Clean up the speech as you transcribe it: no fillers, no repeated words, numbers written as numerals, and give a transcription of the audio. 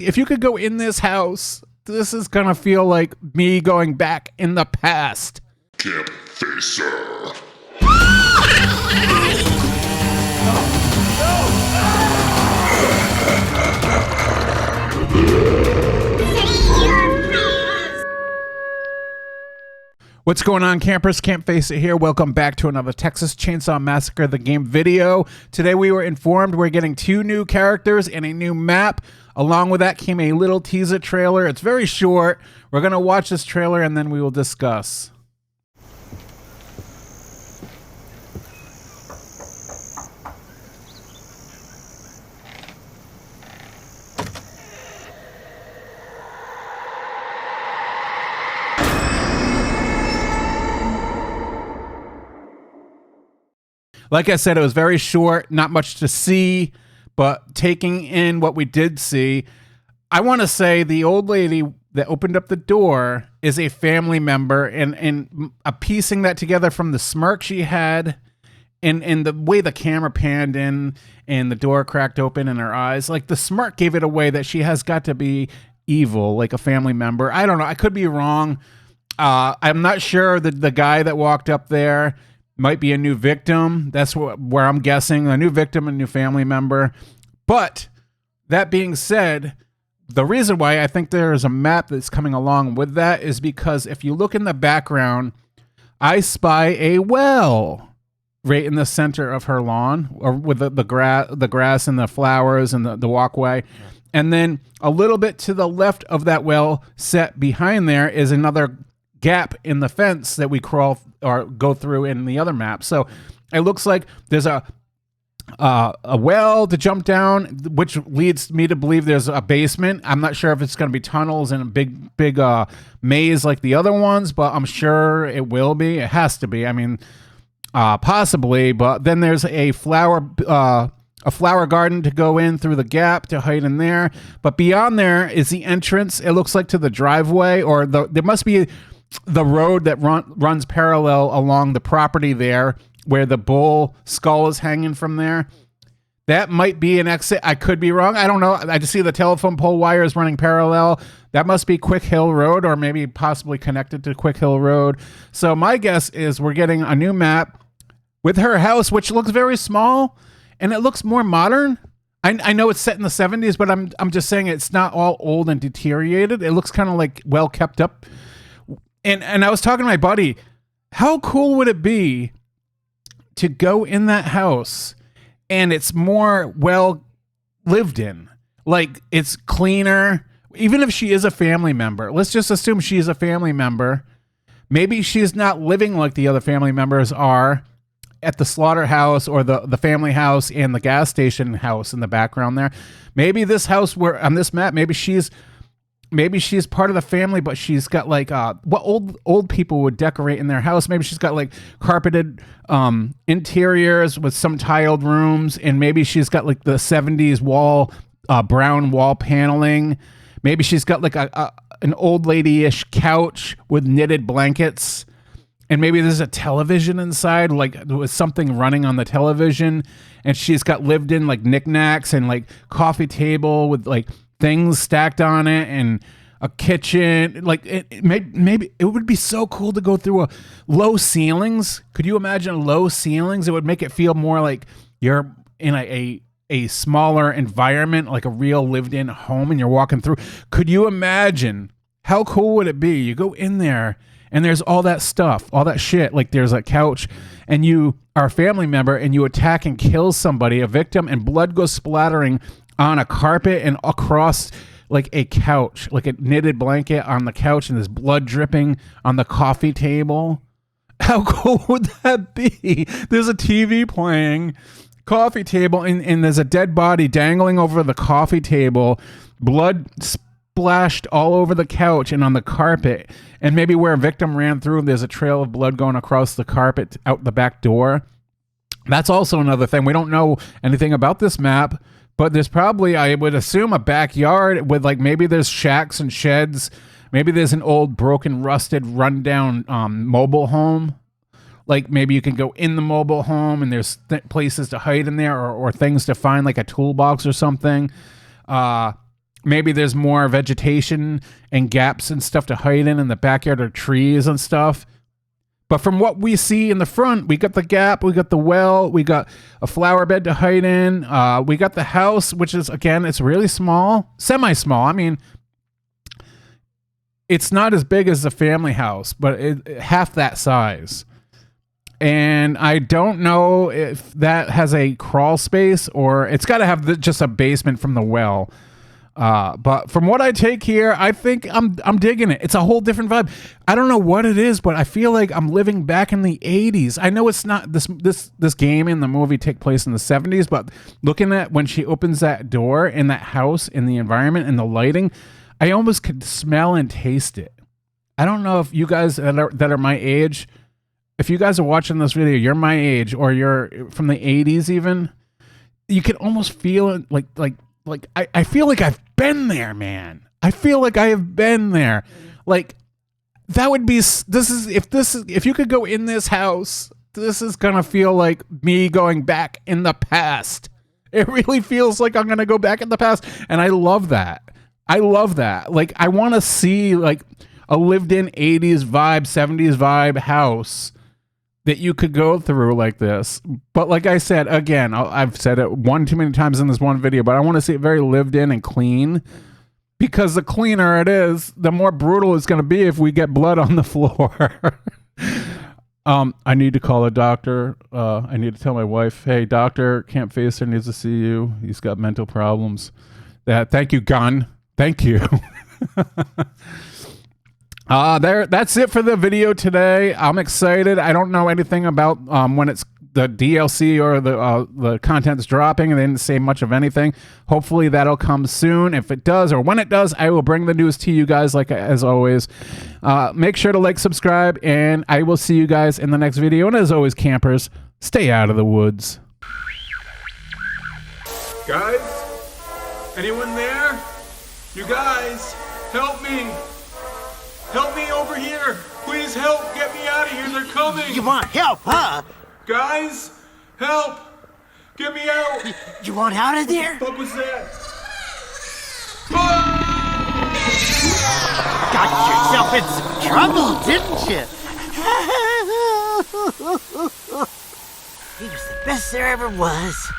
if you could go in this house, this is gonna feel like me going back in the past. Campfacer. What's going on, campers? Campfacer here. Welcome back to another Texas Chainsaw Massacre the game video. Today we were informed we're getting 2 new characters and a new map. Along with that came a little teaser trailer. It's very short. We're going to watch this trailer and then we will discuss. Like I said, it was very short, not much to see, but taking in what we did see, I want to say the old lady that opened up the door is a family member, and piecing that together from the smirk she had and the way the camera panned in and the door cracked open in her eyes, like the smirk gave it away that she has got to be evil, like a family member. I don't know. I could be wrong. I'm not sure that the guy that walked up there might be a new victim. That's where I'm guessing. A new victim, a new family member. But that being said, the reason why I think there's a map that's coming along with that is because if you look in the background, I spy a well right in the center of her lawn, or with the grass and the flowers and the walkway. And then a little bit to the left of that well set behind there is another gap in the fence that we crawl or go through in the other map. So it looks like there's a well to jump down, which leads me to believe there's a basement. I'm not sure if it's going to be tunnels and a big maze like the other ones, but I'm sure it will be. It has to be. I mean, possibly. But then there's a flower garden to go in through the gap to hide in there. But beyond there is the entrance. It looks like to the driveway, or there must be the road that runs parallel along the property there, where the bull skull is hanging from there. That might be an exit. I could be wrong. I don't know. I just see the telephone pole wires running parallel. That must be Quick Hill Road, or maybe possibly connected to Quick Hill Road. So my guess is we're getting a new map with her house, which looks very small and it looks more modern. I know it's set in the 70s, but I'm just saying it's not all old and deteriorated. It looks kind of like well kept up. And I was talking to my buddy, how cool would it be to go in that house and it's more well lived in? Like, it's cleaner. Even if she is a family member, let's just assume she's a family member. Maybe she's not living like the other family members are at the slaughterhouse or the family house and the gas station house in the background there. Maybe this house where on this map, maybe she's part of the family, but she's got like what old people would decorate in their house. Maybe she's got like carpeted interiors with some tiled rooms, and maybe she's got like the 70s brown wall paneling. Maybe she's got like an old lady-ish couch with knitted blankets, and maybe there's a television inside, like with something running on the television, and she's got lived-in like knickknacks and like coffee table with like things stacked on it and a kitchen. Like maybe it would be so cool to go through low ceilings. Could you imagine low ceilings? It would make it feel more like you're in a smaller environment, like a real lived-in home, and you're walking through. Could you imagine how cool would it be? You go in there and there's all that stuff, all that shit. Like there's a couch and you are a family member and you attack and kill somebody, a victim, and blood goes splattering on a carpet and across like a couch, like a knitted blanket on the couch, and there's blood dripping on the coffee table. How cool would that be? There's a TV playing, coffee table, and there's a dead body dangling over the coffee table, blood splashed all over the couch and on the carpet, and maybe where a victim ran through, there's a trail of blood going across the carpet out the back door. That's also another thing. We don't know anything about this map, but there's probably, I would assume, a backyard with like, maybe there's shacks and sheds. Maybe there's an old broken, rusted, rundown mobile home. Like maybe you can go in the mobile home and there's places to hide in there, or things to find, like a toolbox or something. maybe there's more vegetation and gaps and stuff to hide in the backyard, or trees and stuff. But from what we see in the front, we got the gap, we got the well, we got a flower bed to hide in. We got the house, which is, again, it's really small, semi-small. I mean, it's not as big as a family house, but half that size. And I don't know if that has a crawl space, or it's got to have just a basement from the well. But from what I take here, I think I'm digging it. It's a whole different vibe. I don't know what it is, but I feel like I'm living back in the 80s. I know it's not this game in the movie take place in the 70s, but looking at when she opens that door in that house, in the environment and the lighting, I almost could smell and taste it. I don't know if you guys that are my age, if you guys are watching this video, you're my age, or you're from the 80s even, you can almost feel it like I feel like I've been there, man. I feel like I have been there. Like, that would be, if you could go in this house, this is gonna feel like me going back in the past. It really feels like I'm gonna go back in the past, and I love that. Like, I want to see like a lived-in 80s vibe, 70s vibe house that you could go through like this. But like I said, again, I've said it one too many times in this one video, but I want to see it very lived in and clean, because the cleaner it is, the more brutal it's going to be if we get blood on the floor. I need to call a doctor. I need to tell my wife, hey, Dr. Campfacer needs to see you. He's got mental problems. Thank you, gun. Thank you. That's it for the video today. I'm excited. I don't know anything about when it's the DLC or the content's dropping, and they didn't say much of anything. Hopefully that'll come soon. If it does, or when it does, I will bring the news to you guys, like as always. Make sure to like, subscribe, and I will see you guys in the next video. And as always, campers, stay out of the woods. Guys? Anyone there? You guys, help me! Help me over here! Please help! Get me out of here! They're coming! You want help, huh? Guys, help! Get me out! You want out of there? What was that? Got yourself in some trouble, didn't you? He was the best there ever was.